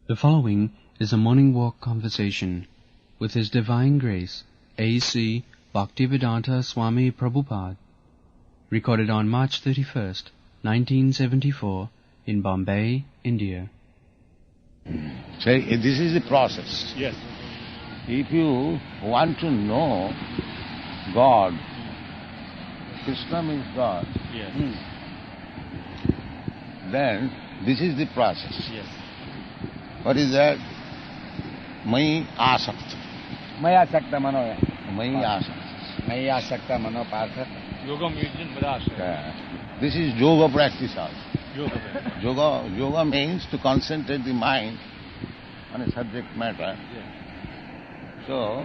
The following is a morning walk conversation with His Divine Grace, A.C. Bhaktivedanta Swami Prabhupada, recorded on March 31st, 1974, in Bombay, India. So this is the process. Yes. If you want to know God, Krishna means God, Yes. then this is the process. Yes. What is that? Mai asakta. Maya Sakta Mano. Mai asakta. Maya Sakta Mano Partha. Yoga Mujin Madasha. This is yoga practice also. Yoga. Yoga means to concentrate the mind on a subject matter. Yes. So,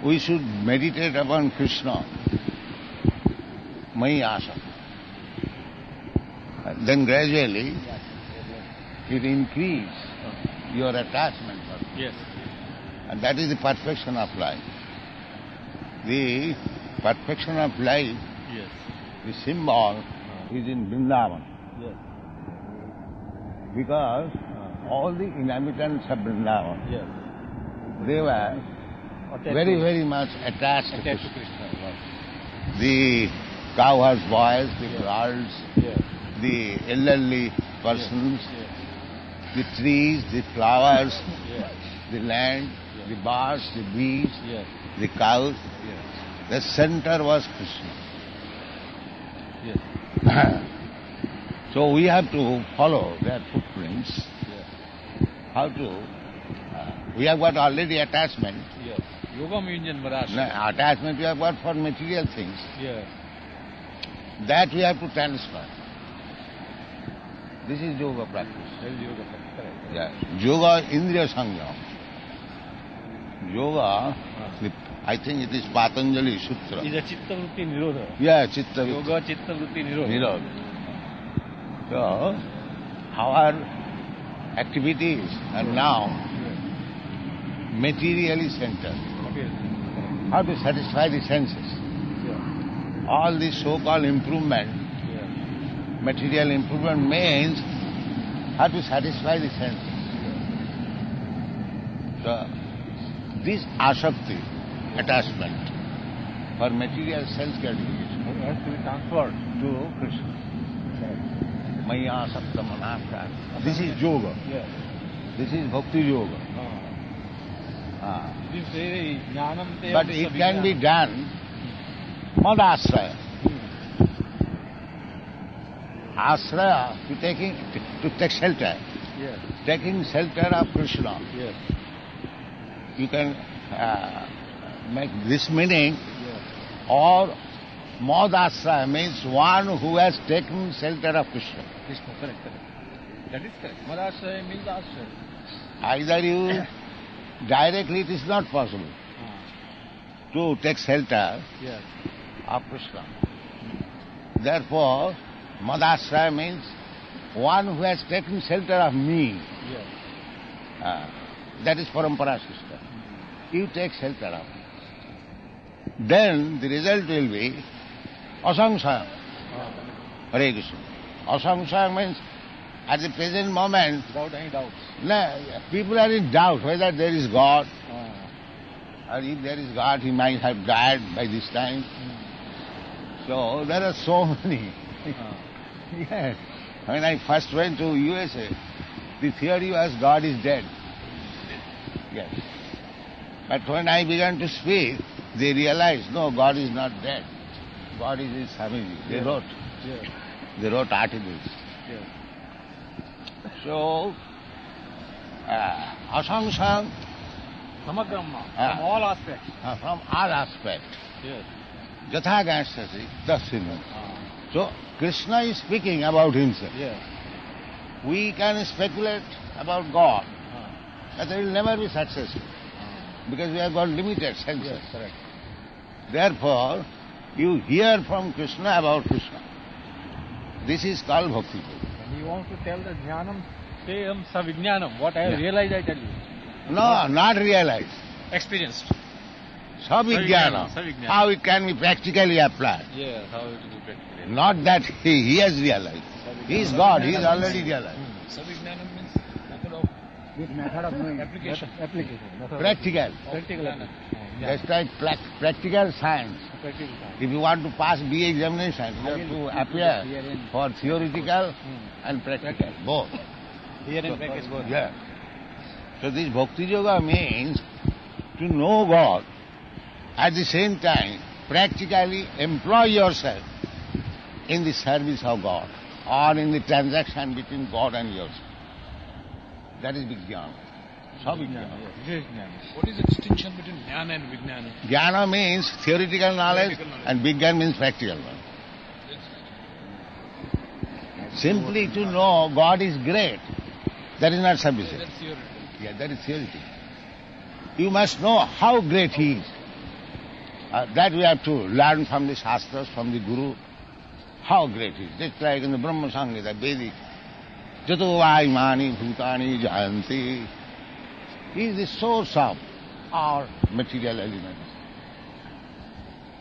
we should meditate upon Krishna. Mai asakta. Then gradually, it increase your attachment. Yes. And that is the perfection of life. The perfection of life, Yes. the symbol is in Vrindavan. Yes. Because all the inhabitants of Vrindavan, Yes. they were very, very much attached to Attached to Krishna. Krishna. The cowherds boys, the girls, Yes. the elderly persons, Yes. the trees, the flowers, Yes. the land, Yes. the birds, the bees, Yes. the cows. Yes. The center was Krishna. Yes. So we have to follow their footprints. Yes. How to? We have got already attachment. Yes. Yoga Mujin Madasha. No, attachment we have got for material things. Yes. That we have to transfer. This is yoga practice. That is yoga practice. Correct. Yeah. Yoga Indriya Sangyam. Yoga, I think it is Patanjali Sutra. Is a Chitta Vritti Nirodha. Yeah, Chitta. Yoga Chitta Vritti Nirodha. Nirodha. So, our activities are now materially centered. Yes. How to satisfy the senses. Yes. All this so-called improvement, Yes. material improvement means how to satisfy the senses. So, this asakti, attachment for material sense gratification, It has to be transferred. to Krishna. Maya asakta manasa. This is yoga. Yes. This is bhakti yoga. It is very jnanam te But it can be done madasraya. Asraya, to take shelter. Yes. Taking shelter of Krishna. Yes. You can make this meaning, Yes. or madasraya means one who has taken shelter of Krishna. Krishna, correct. That is correct. Madashraya means ashraya. Either you directly, it is not possible to take shelter Yes. of Krishna. Therefore, madasraya means one who has taken shelter of me. Yes. That is parampara system. You take shelter of me. Then the result will be asangsaya. Hare Krishna. Asangsaya means at the present moment, Without any doubts. people are in doubt whether there is God, or if there is God, he might have died by this time. So there are so many. Yes. When I first went to USA, the theory was God is dead. Yes. But when I began to speak, they realized, no, God is not dead. God is in Swamiji. They wrote. Yes. They wrote articles. Yes. So, asangsang, Samagrama. From all aspects. from all aspects, Yes. jatha gansasi, tasinu. So, Krishna is speaking about himself. Yes. We can speculate about God, but they will never be successful, because we have got limited senses. Yes, correct. Therefore, you hear from Krishna about Krishna. This is called bhakti. And he wants to tell the jnanam teham savijnanam. What I have Yeah. realized, I tell you. No, not realize. Experienced. Savijnana. Savijnana. How it can be practically applied. Yes, how it will be practically. Not that he has realized. He is God, he is already realized. Savijnanam means method of With method of knowing. Application. Application. Practical. Practical. Just like practical science. Practical science. If you want to pass BA examination, you have to appear for theoretical and practical, both. Here and practice both. Yeah. So this Bhakti Yoga means to know God, at the same time practically employ yourself in the service of God or in the transaction between God and yourself. That is Vijnana. Sabhijnana. What is the distinction between Jnana and Vijnana? Jnana means theoretical knowledge and Vijnana means practical one. Simply to know God is great, that is not sufficient. That's theoretical. Yeah, that is theoretical. You must know how great He is. That we have to learn from the Shastras, from the Guru, how great He is. Just like in the Brahma Samhita, Vedic, Jato Vaimani Bhutani Jayanti. He is the source of our material elements.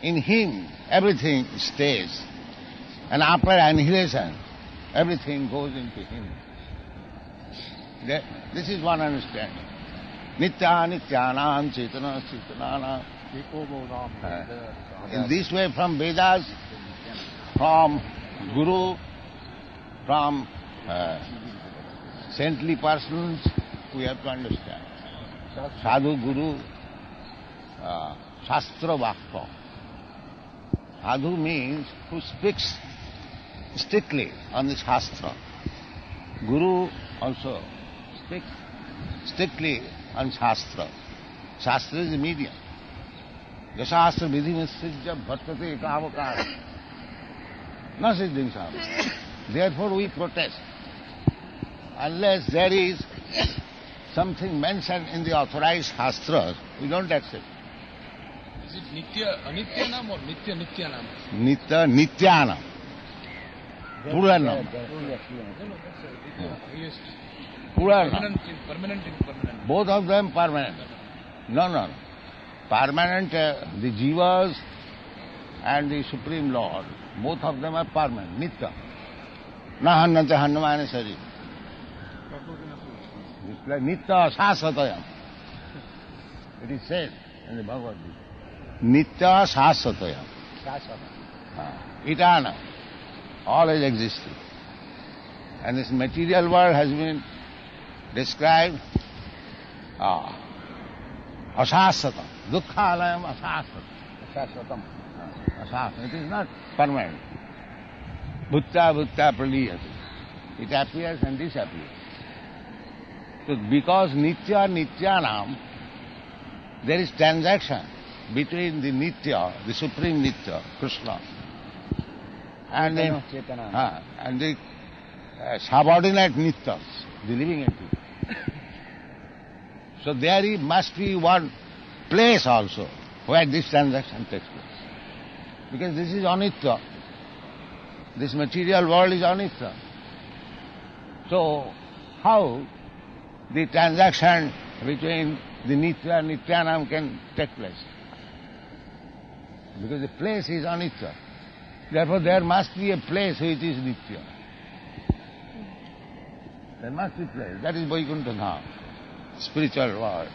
In Him, everything stays. And after annihilation, everything goes into Him. This is one understanding. Nitya Nityanam Chetana Chetananam. In this way, from Vedas, from Guru, from saintly persons, we have to understand. Sadhu, Guru, Shastra Vakta. Sadhu means who speaks strictly on the Shastra. Guru also speaks strictly on Shastra. Shastra is the medium. Yashastra vidhi misijya bhattate ekavakara. Na siddhing shastra. Therefore we protest. Unless there is something mentioned in the authorized shastras, we don't accept. Is it Nitya Anityanam or Nitya Nityanam? Nitya Nityanam. Plural number. Yes. Plural number. Permanent impermanent. Both of them permanent. No. Permanent, the Jivas and the Supreme Lord, both of them are permanent, Nitya. Na hannante hannamane sari. It's like Nitya Sasatayam. It is said in the Bhagavad Gita. Nitya Sasatayam. Eternal. Always existing. And this material world has been described Asasatam. Dukkhalayam asasatam. Asasatam. It is not permanent. Bhutta praliyati. It appears and disappears. So because Nitya Nityanam, there is transaction between the Nitya, the Supreme Nitya, Krishna, and the subordinate Nityas, the living entity. So there must be one place also where this transaction takes place. Because this is anitya. This material world is anitya. So how the transaction between the Nitya and Nityanam can take place? Because the place is anitya. Therefore there must be a place which is Nitya. There must be a place. That is Vaikuntha Dham, spiritual world.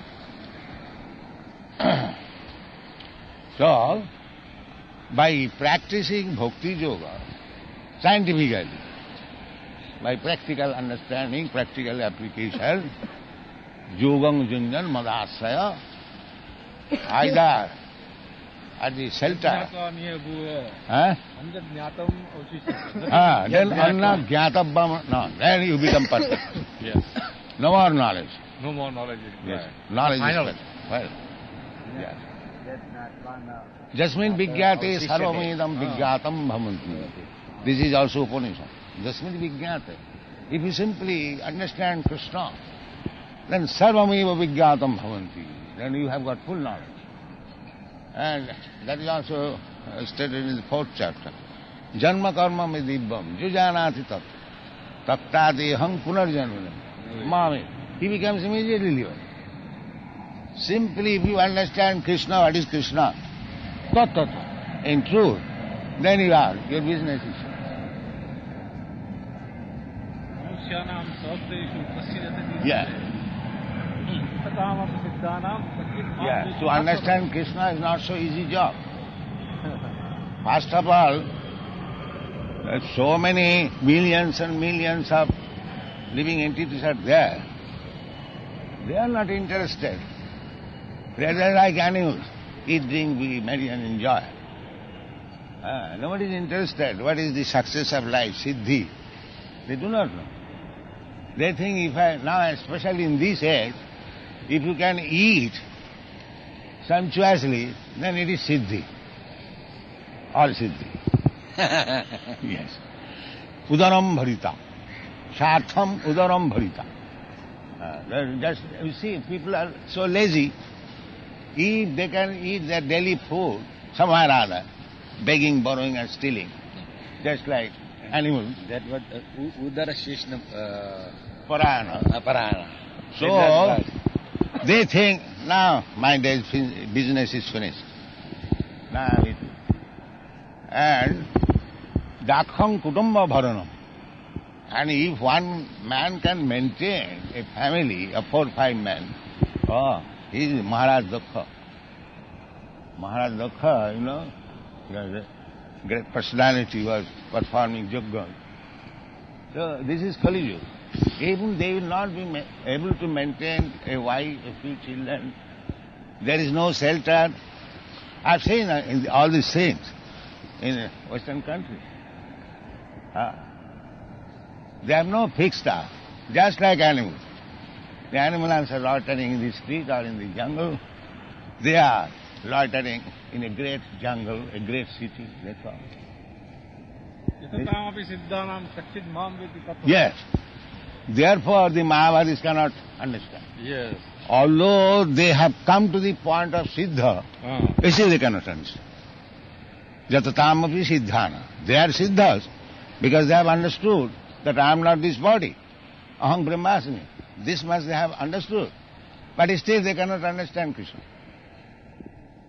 So, by practicing Bhakti Yoga scientifically, by practical understanding, practical application, Yogam Junjan Madasaya, either at the shelter, then Anna Gyatabbam, no, then you become perfect. Yes. No more knowledge. No more knowledge is Yes. required. Knowledge Final. is perfect. Well, yes. Jasmin Vigyate Sarvamedam Vigyatam Bhavanti. This is also Upanishad. Jasmin Vigyate. If you simply understand Krishna, then Sarvameva Vigyatam Bhavanti. Then you have got full knowledge. And that is also stated in the 4th chapter. Janma karma me dibbam, jujanati tat, tattadeham punarjanmanam, mame. He becomes immediately living. Simply if you understand Krishna, what is Krishna? Tat tat. In truth, then you are, your business is. Yeah. Tataamapi siddhanam kachchit mam Yeah, veti to tattvam. understand Krishna is not so easy job. First of all, so many millions and millions of living entities are there. They are not interested. They are like animals. Eat, drink, be merry and enjoy. Nobody is interested. What is the success of life, siddhi? They do not know. They think now especially in this age, if you can eat sumptuously, then it is siddhi. All siddhi. Yes. Udaram bharita. Shartham udaram bharita. Just, you see, people are so lazy. If they can eat their daily food somewhere or other, begging, borrowing and stealing, just like animals. That was Udara Shishna Parayana. Parana. So, they think, now my day's business is finished. Now I'm eating. And dakham kutumba bharanam. And if one man can maintain a family of 4 or 5 men, he is Maharaj Dakha. Maharaj Dakha, the great personality was performing yajna. So this is Kali Yuga. Even they will not be able to maintain a wife, a few children. There is no shelter. I've seen all these things in Western countries. They have no fixed staff, just like animals. The animals are loitering in the street or in the jungle. They are loitering in a great jungle, a great city, that's all. Tataamapi siddhanam kachchit mam veti tattvam. Yes. Therefore, the Mahabharats cannot understand. Yes. Although they have come to the point of Siddha, still they cannot understand. Jatatamapi siddhana. They are Siddhas because they have understood that I am not this body. Aham Brahmasmi. This much they have understood. But still they cannot understand Krishna.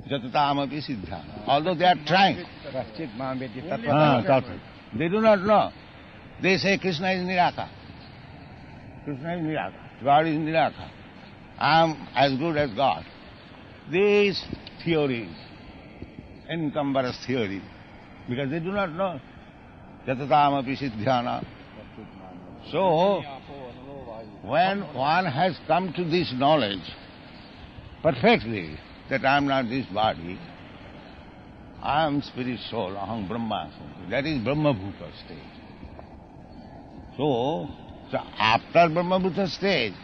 Jatatamapi siddhana. Although they are trying. Kachchit mam veti tattvam. They do not know. They say Krishna is Niraka. Krishna is Niraka. God is Niraka. I am as good as God. These theories, encumbrous theories, because they do not know. Jatatamapi siddhana. So, when one has come to this knowledge perfectly, that I am not this body, I am spirit soul, aham brahmasmi. That is Brahma-bhuta stage. So after Brahma-bhuta stage,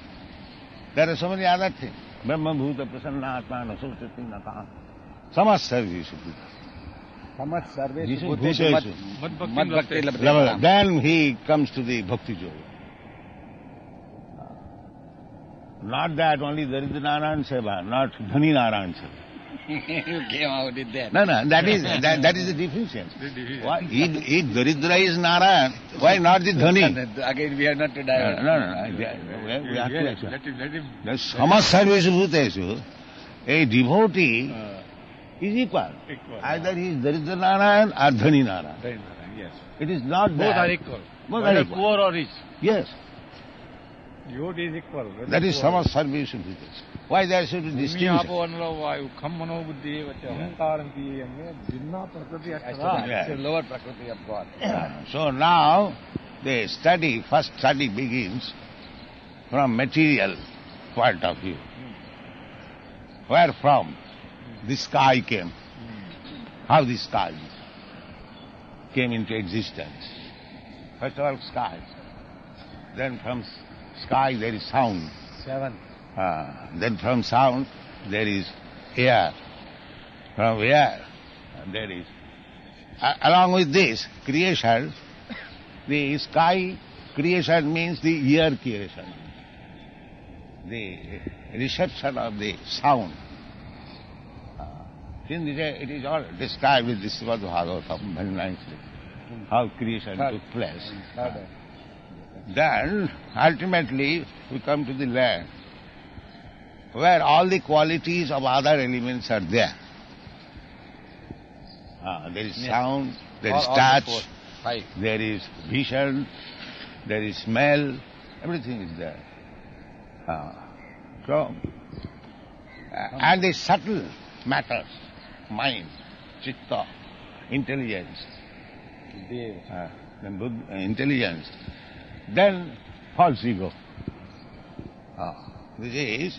there are so many other things. Brahma-bhuta prasannatma nasutati nata. Samas sarveshu bhuta. Samat sarveshu Bhutesu. bhutesu mad bhakti labhyam. Then he comes to the bhakti yoga. Not that only Daridra Narayan Seva, not Dhani Narayan Seva. You came out with that. No, that is the deficiency. Why? If Daridra is Narayan, why not the Dhani? Again, we are not to die. No. We have to Yes, accept. let him. Samas sarveshu bhuteshu, a devotee is equal. Either he is Daridra Narayan or Dhani Narayan. Yes. It is not Both that. are equal. Both are Whether equal. poor or rich. Yes, Yod is equal. Whether that is poor or samas sarveshu bhuteshu. Why there should be rich. distinction? Bhumi apo analo vayu kham mano buddhi vacha ahankaram piye bhinna prakriti ashtara. Yeah. It's a lower prakriti of God. So now the first study begins from material point of view. Where from the sky came, how the sky came into existence. First of all, sky. Then from sky there is sound. 7. Then from sound there is air. From air there is... along with this, creation, the sky creation means the ear creation. The reception of the sound. It is all described in this Srimad Bhagavatam very nicely, how creation took place. Then, ultimately, we come to the land, where all the qualities of other elements are there. There is sound, there is touch, there is vision, there is smell, everything is there. So, and the subtle matters, mind, chitta, intelligence, intelligence, then false ego. This is,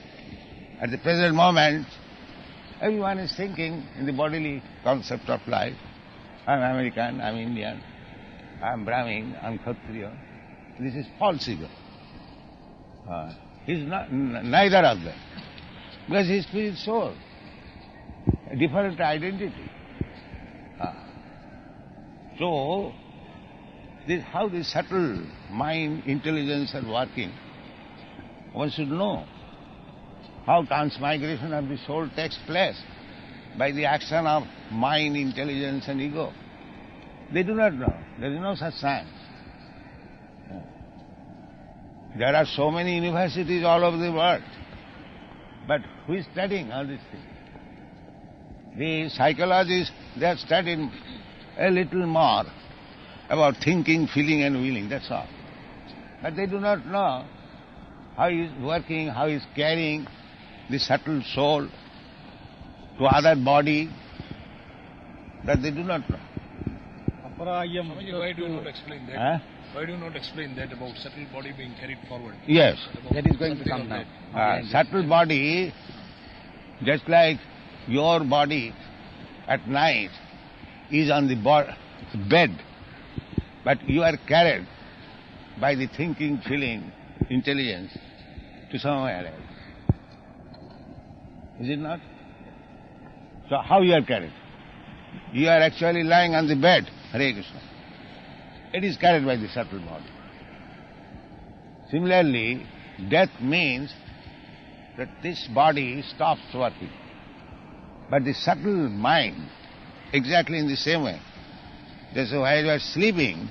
at the present moment, everyone is thinking in the bodily concept of life. I'm American, I'm Indian, I'm Brahmin, I'm Kshatriya. This is false ego. He's not, neither of them. Because he is spirit soul, a different identity. So, how the subtle mind, intelligence are working, one should know how transmigration of the soul takes place by the action of mind, intelligence and ego. They do not know. There is no such science. There are so many universities all over the world, but who is studying all these things? The psychologists, they are studying a little more about thinking, feeling and willing, that's all. But they do not know how he is working, how he is carrying the subtle soul to other body, that they do not know. Why do you not explain that? Why do you not explain that about subtle body being carried forward? Yes. That is going to come now. Subtle body, just like your body at night is on the bed, but you are carried by the thinking, feeling, intelligence to somewhere else. Is it not? So how you are carried? You are actually lying on the bed, Hare Krishna. It is carried by the subtle body. Similarly, death means that this body stops working. But the subtle mind, exactly in the same way. Just while you are sleeping,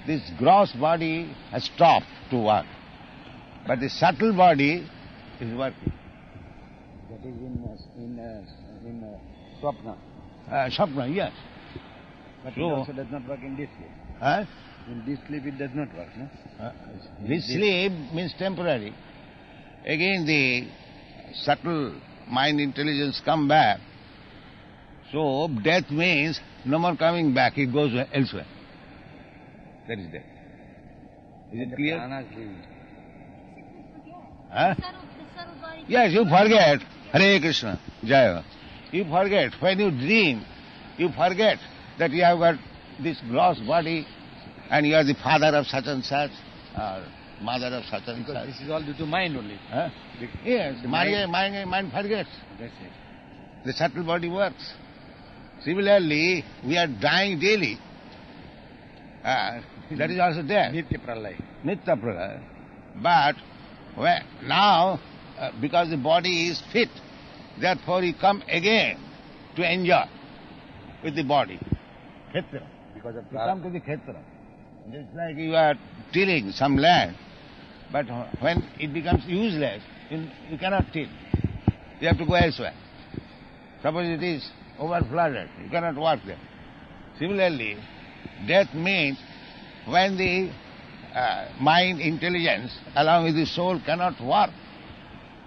this gross body has stopped to work. But the subtle body is working. That is in Swapna. Swapna, yes. But So, it also does not work in this sleep. In this sleep it does not work, no? This sleep means temporary. Again the subtle mind intelligence come back. So death means no more coming back, it goes elsewhere. That is death. Is it clear? Prana's leaving. Yes, you forget. Hare Krishna, Jaya. You forget. When you dream, you forget that you have got this gross body and you are the father of such and such, or mother of such and such. This is all due to mind only. Yes, The mind forgets. That's it. The subtle body works. Similarly, we are dying daily. That is also there. Nitya pralaya. Nitya pralaya. But now, because the body is fit, therefore you come again to enjoy with the body. Khetra. Because of You come to the khetra. Just like you are tilling some land, but when it becomes useless, you cannot till. You have to go elsewhere. Suppose it is overflooded, you cannot work there. Similarly, death means when the mind, intelligence, along with the soul cannot work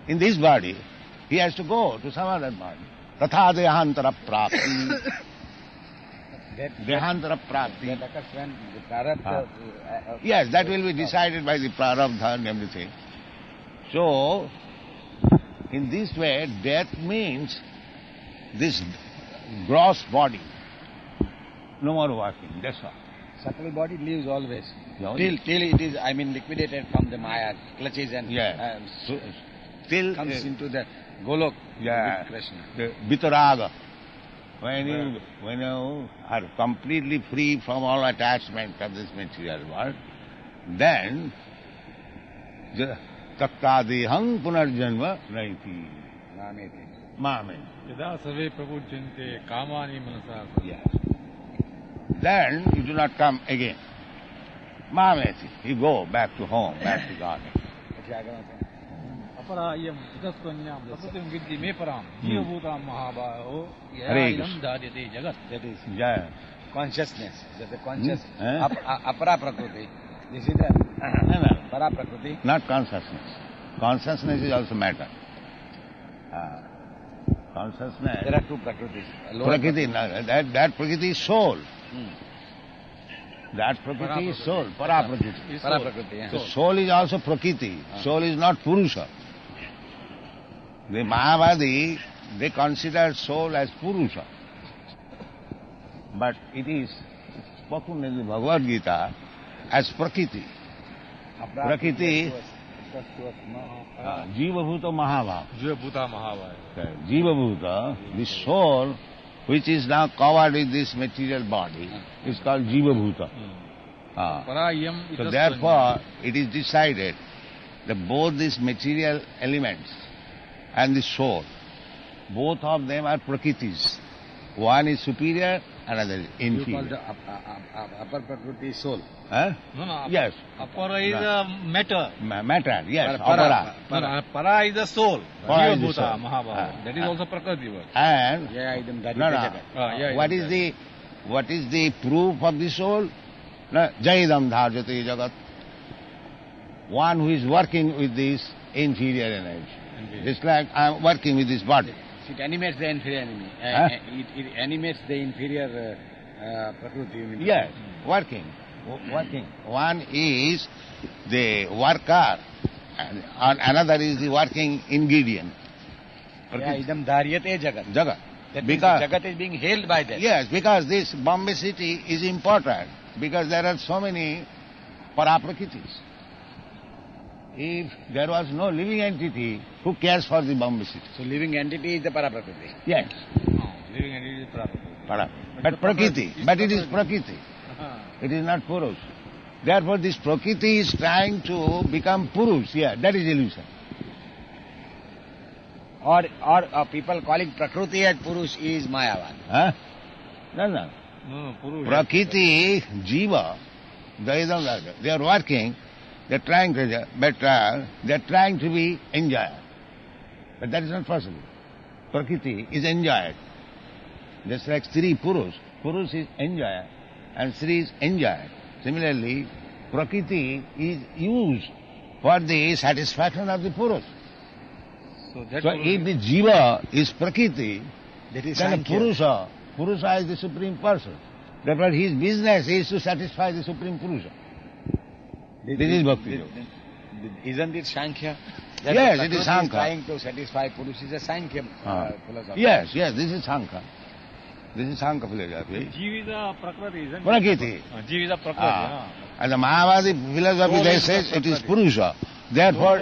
in this body, he has to go to some other body. Tatha dehantara prapti. Dehantara prapti. That occurs when the prarabdha... Yes, that will be decided by the prarabdha and everything. So, in this way, death means this gross body, no more working, that's all. Subtle body lives always. No, Till it is, liquidated from the Maya clutches and till comes into the Golok with Krishna. the vitaraga. When you are completely free from all attachment of this material world, then tattadehang punarjanma naiti. Mame. Yada sarve prabhujyante kamani manasa. Yes. Then you do not come again. Mameti. You go back to home, back to God. अपरायम तस्वन्याम तपतिम विद्धि मे पराम जीवभूताम महाबाहो Hare यया Krishna. दार्यते जगत. That is Jaya. consciousness. That the conscious Hmm? apara prakriti. This is the para prakriti. Not consciousness. Consciousness is also matter. Consciousness. There are two Prakritis. Prakriti, that Prakriti is soul. That Prakriti is soul, Para-Prakriti. Para-Prakriti, yeah. So soul is also Prakriti. Soul is not Purusha. The Mayavadi, they consider soul as Purusha. But it is spoken in the Bhagavad Gita as Prakriti. Prakriti, Jiva Bhuta Mahabhav. Jiva Bhuta Mahabhava. Jiva Bhuta, the soul which is now covered with this material body, is called Jiva Bhuta. So therefore, it is decided that both these material elements and the soul, both of them are Prakritis. One is superior, another is inferior. You call the upper Prakriti soul. Huh? No, Yes. Apara is matter. Matter, yes. Para. No, para is the soul. Para is Jiva the Bhuta soul. Mahabhava. That is also Prakriti word. And Yeah, idam no, dharite no. What is the proof of the soul? No, Jaidam dharjate jagat. One who is working with this inferior energy. Just like I am working with this body. It animates the inferior enemy. Huh? It animates the inferior Prakriti. You mean. Yes, working. One is the worker, and another is the working ingredient. Yeah, idam dhariyate jagat. Jagat. That means Because, Jagat is being held by that. yes, because this Bombay city is important, because there are so many Para-Prakritis. If there was no living entity, who cares for the Bombay city? So living entity is the Para-Prakriti. Yes, Living entity is Prakriti. Para. But Prakriti, but it is Prakriti. It is not Purush. Therefore, this Prakriti is trying to become Purush. Yeah, that is illusion. Or people calling Prakriti as Purush is Mayavad. Huh? No. No, Purush. Prakriti, Jiva, they are working, they are trying to, but they are trying to be enjoyed. But that is not possible. Prakriti is enjoyed. Just like Sri Purush. Purush is enjoyed and Sri is enjoyed. Similarly, Prakriti is used for the satisfaction of the Purush. So if the Jiva is Prakriti, That is then Sankhya. Purusha is the Supreme Person. Therefore his business is to satisfy the Supreme Purusha. This is Bhakti Yoga. Isn't it Sankhya? Yes, it is Sankhya. Trying to satisfy Purush is a Sankhya philosophy. Yes, this is Sankhya. This is Sankhya philosophy. Jiva is a Prakriti, isn't it? Prakriti. Jiva is a Prakriti. And the Mayavadi philosophy, they say it is Purusha. Therefore,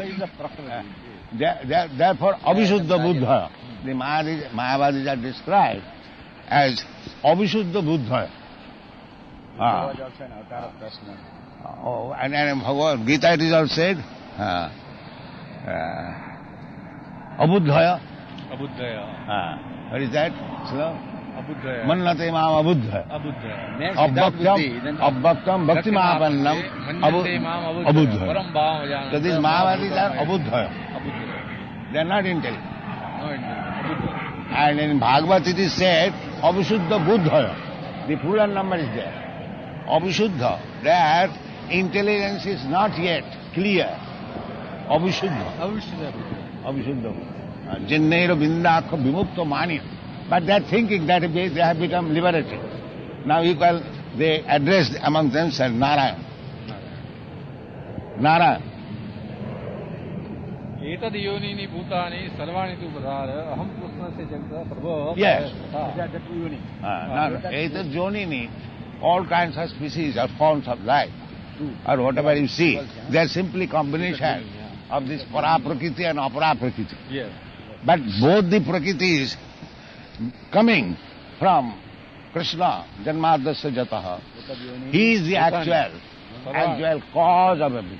therefore Abhishuddha Buddha. The Mayavadis are described as Abhishuddha Buddha. Was also an avatar of Krishna. And in Bhagavad Gita it is all said, Abuddhaya. Abuddhaya. What is that? Slow. Abuddhaya. Mannate maam abuddhaya. Abuddhaya. Means without buddhi, then Abbhaktam bhakti mahapannam abuddhaya. So these Mayavadis are abuddhaya. Abuddhaya. They are not intelligent. No, Abuddhaya. And in Bhagavad it is said, Abhishuddha Buddhaya. The plural number is there. Abhishuddha. Their intelligence is not yet clear. Abhishuddha. Abhishuddha. Jinnaira bindakha vimukta mani. But they are thinking that they have become liberated. Now they address among themselves Narayan. Narayan. एतद् योनिनि भूतानि सर्वाणि तु प्रधार अहं कृष्णस्य जगतः प्रभो. Yes. that yoni. Etad Jonini, all kinds of species or forms of life, or whatever you see, they are simply combination of this Para-Prakriti and Apara-Prakriti. Yes. But both the Prakritis coming from Krishna, Janmadasya Jataha, he is the actual cause of everything.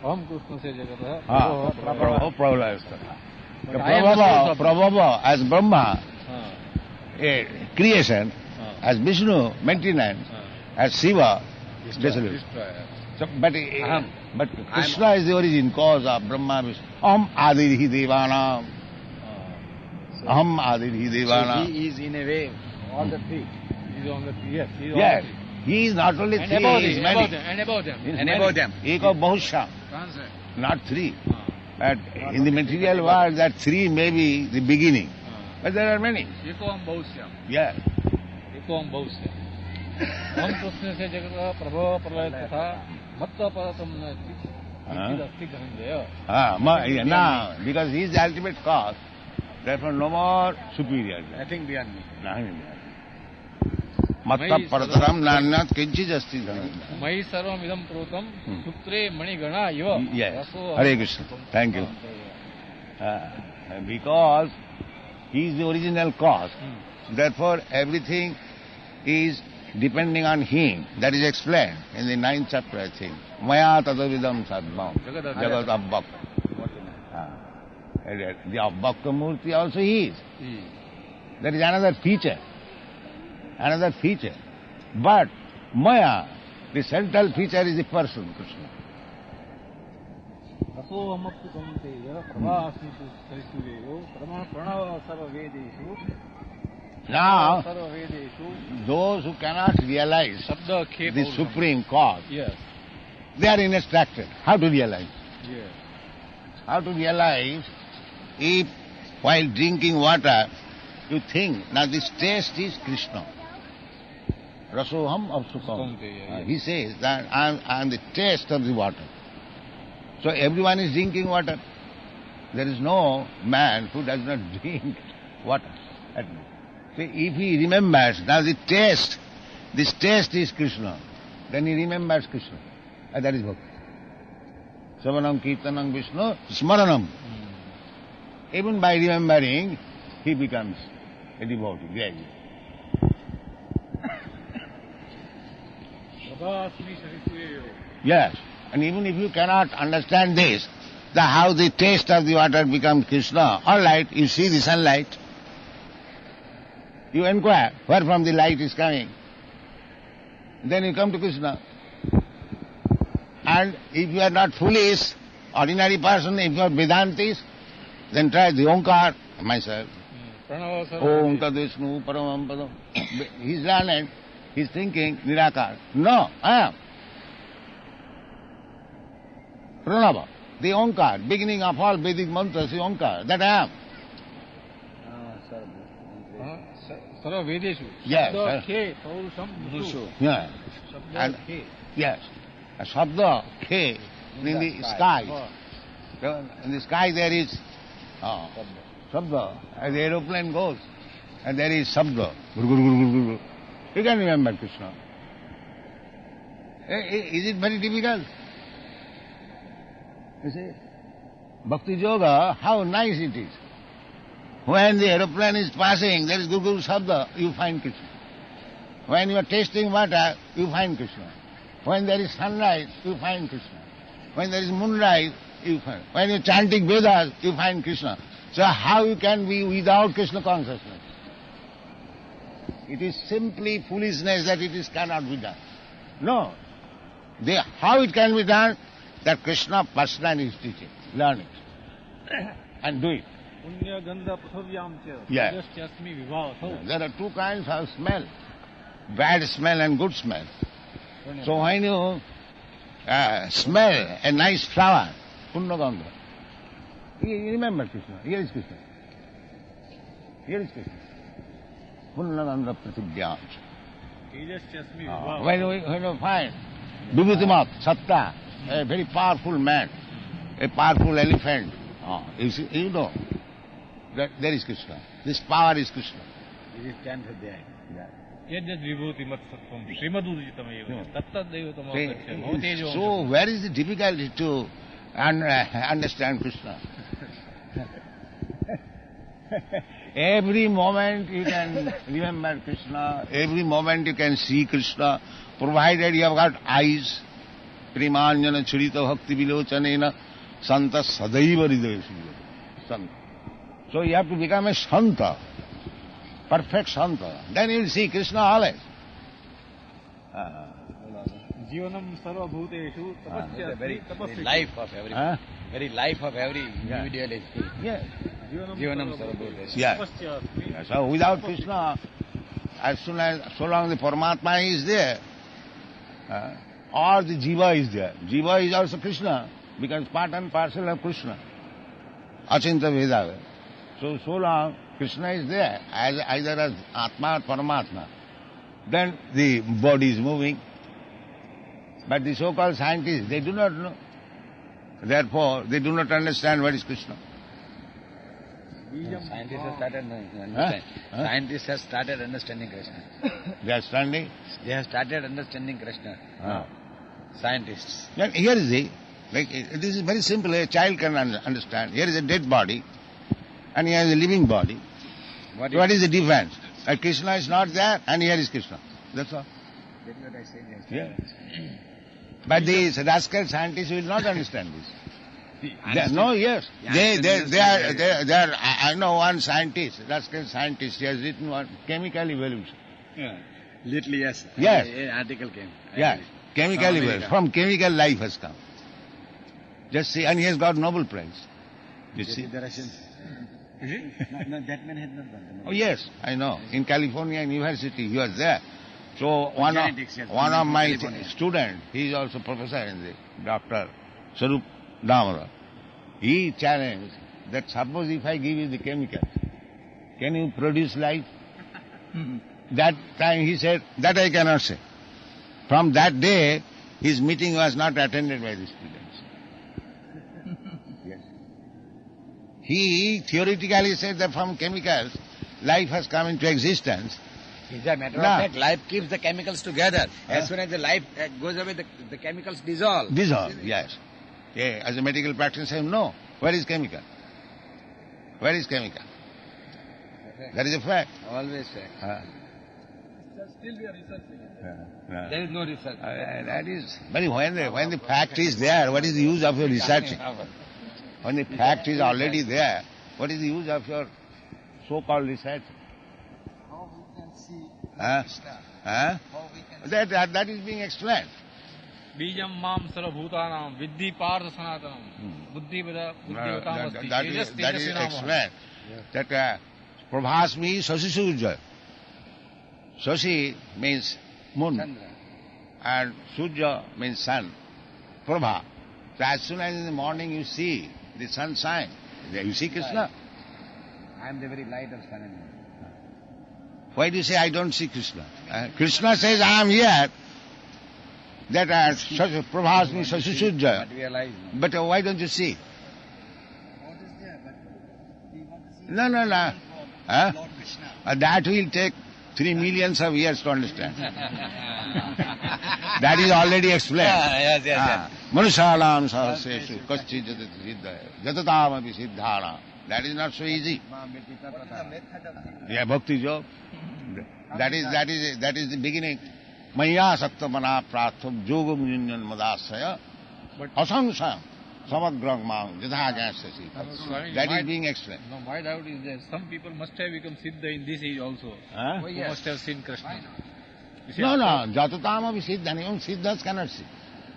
अहं कृष्णस्य जगतः Prabhava as Brahma, creation, as Vishnu, maintenance, as Shiva, dissolution. So, but Krishna is the origin, cause of Brahma, Vishnu. Aham adirhi devanam. Aham adirhi devanam. So he is in a way all the three. He is on the yes. He is on Yes, the three. he is not only And three, above he is them, many. above them, and above them. He is And many. above them. Eka bahusha, Translate. not three. But in the material world, that three may be the beginning. But there are many. Ekoam Bhaushyam. Yeah. Ekoam Bhaushyam. Om Krishna se jagata prabhava pralaya tatha matta paratam asti dhananjaya. Now, because he is the ultimate cause, therefore no more superior. Nothing beyond me. Matta parataram nanyat kinchid asti dhananjaya. Mai sarvam idam protam sutre manigana iva. Yes. Hare Krishna. Thank you. Because he is the original cause. Therefore everything is depending on him. That is explained in the 9th chapter, I think. Maya tadavidam sadvam. Jagat Abbakta. The Abbakta Murti also he is. That is another feature. Another feature. But Maya, the central feature is the person, Krishna. Now, those who cannot realize the supreme cause, they are instructed how to realize. How to realize if while drinking water you think, now this taste is Krishna. Rasoham Apsukham. He says that I am the taste of the water. So everyone is drinking water. There is no man who does not drink water. So if he remembers, now the taste, this taste is Krishna, then he remembers Krishna. And that is bhakti. Savanam Kirtanam Vishnu Smaranam. Even by remembering, he becomes a devotee, gradually. Yes, and even if you cannot understand this, how the taste of the water becomes Krishna, all right, you see the sunlight, you inquire where from the light is coming, then you come to Krishna. And if you are not foolish, ordinary person, if you are Vedantis, then try the Omkar, myself. Om Tad Vishnu Paramam Padam. He is learned, he is thinking Nirakar. No, I am. Pranava, the Omkar, beginning of all Vedic mantras, the Omkar, that I am. Sarva Vedeshu. Yes. Khe, Paurusham, Nushu. Yeah. And, yes. A Shabda, Khe, in the sky. In the sky there is Shabda. As the aeroplane goes, and there is Shabda. You can remember Krishna. Is it very difficult? You see, Bhakti Yoga, how nice it is. When the aeroplane is passing, there is Guru Shabda, you find Krishna. When you are tasting water, you find Krishna. When there is sunrise, you find Krishna. When there is moonrise, you find. When you are chanting Vedas, you find Krishna. So how you can be without Krishna consciousness? It is simply foolishness that it cannot be done. No. How it can be done? That Krishna personally is teaching. Learn it. And do it. Yes. There are two kinds of smell. Bad smell and good smell. So when you smell a nice flower, Punnagandha, you remember Krishna. Here is Krishna. Here is Krishna. Punnagandha Pratibhyam. When you find Vibhutimat, Satta, a very powerful man, a powerful elephant, you know that there is Krishna. This power is Krishna. It is chanted there. Yajat vibhutimat sattvam srimaduditam eva tattad devatam avachyam. So where is the difficulty to understand Krishna? Every moment you can remember Krishna, every moment you can see Krishna, provided you have got eyes. Primanjana churita bhakti vilochanena santa sadaiva hridayasya. Santa. So you have to become a santa, perfect santa. Then you will see Krishna always. Jivanam sarva bhuteshu tapasya Very life of every very life of every individual is Yes. Jivanam sarva bhuteshu. Yes. So without Krishna, so long the Paramatma is there, or the Jiva is there. Jiva is also Krishna, because part and parcel of Krishna. Achinta Veda. So long Krishna is there, either as Atma or Paramatma. Then the body is moving. But the so-called scientists, they do not know. Therefore, they do not understand what is Krishna. Scientists have started understanding. Scientists have started understanding Krishna. They are standing. They have started understanding Krishna. Scientists. Then here is this is very simple, a child can understand. Here is a dead body, and here is a living body. What is the difference? Krishna is not there, and here is Krishna. That's all. That's what I said yesterday. Yeah. But these rascal scientists will not understand this. Yes. They are, I know one scientist, rascal scientist, he has written one chemical evolution. Yeah. Literally, yes. Yes. An article came. Yes. Chemical evolution. From chemical life has come. Just see, and he has got Nobel Prize. You see? The Russians. No, that man has not done. Oh yes, I know. In California University, he was there. So one Genetics, yes. of my California. students, he is also professor in the Dr. Sarup Damara. He challenged that suppose if I give you the chemicals, can you produce life? That time he said, that I cannot say. From that day, his meeting was not attended by the students. Yes. He theoretically said that from chemicals, life has come into existence. It's a matter of No. fact, life keeps the chemicals together. As soon as the life goes away, the chemicals dissolve. Dissolve, yes. Yeah, as a medical practitioner, no. Where is chemical? Where is chemical? That is a fact. Always fact. Still we are researching. There is no research. That is, but when the fact is there, what is the use of your researching? When the fact is already there, what is the use of your so-called research? How we can see Krishna? How we can That is being explained. बीजम माम सर्वभूतानां विद्धि पार्थ सनातनम बुद्धिवताम अस्ति That is explained. That Prabhasmi Sasisuja. Sasi means moon, Chandra. and Suja means sun. Prabha. So as soon as in the morning you see the sun shine, you see Krishna. I am the very light of sun and moon. Why do you say I don't see Krishna? Krishna says I am here. That Prabhasmi Sasisuja. But we realize no. But why don't you see? What is there? But we want to see No. Huh? Lord Krishna. That will take 3 millions of years to understand. That is already explained. Yes. Manushalam sahaseshu kaschi jatati siddhaya jatatamapi siddhana. That is not so easy. Yeah, bhakti job. That is the beginning. Maya saktamana pratham yogam yunyan madasaya asangsayam samagrang mang jatha jnasasi. That is being explained. No, my doubt is that some people must have become Siddha in this age also. Huh? Who must have seen Krishna. You see, No, jatatamapi siddhana. Even siddhas cannot see.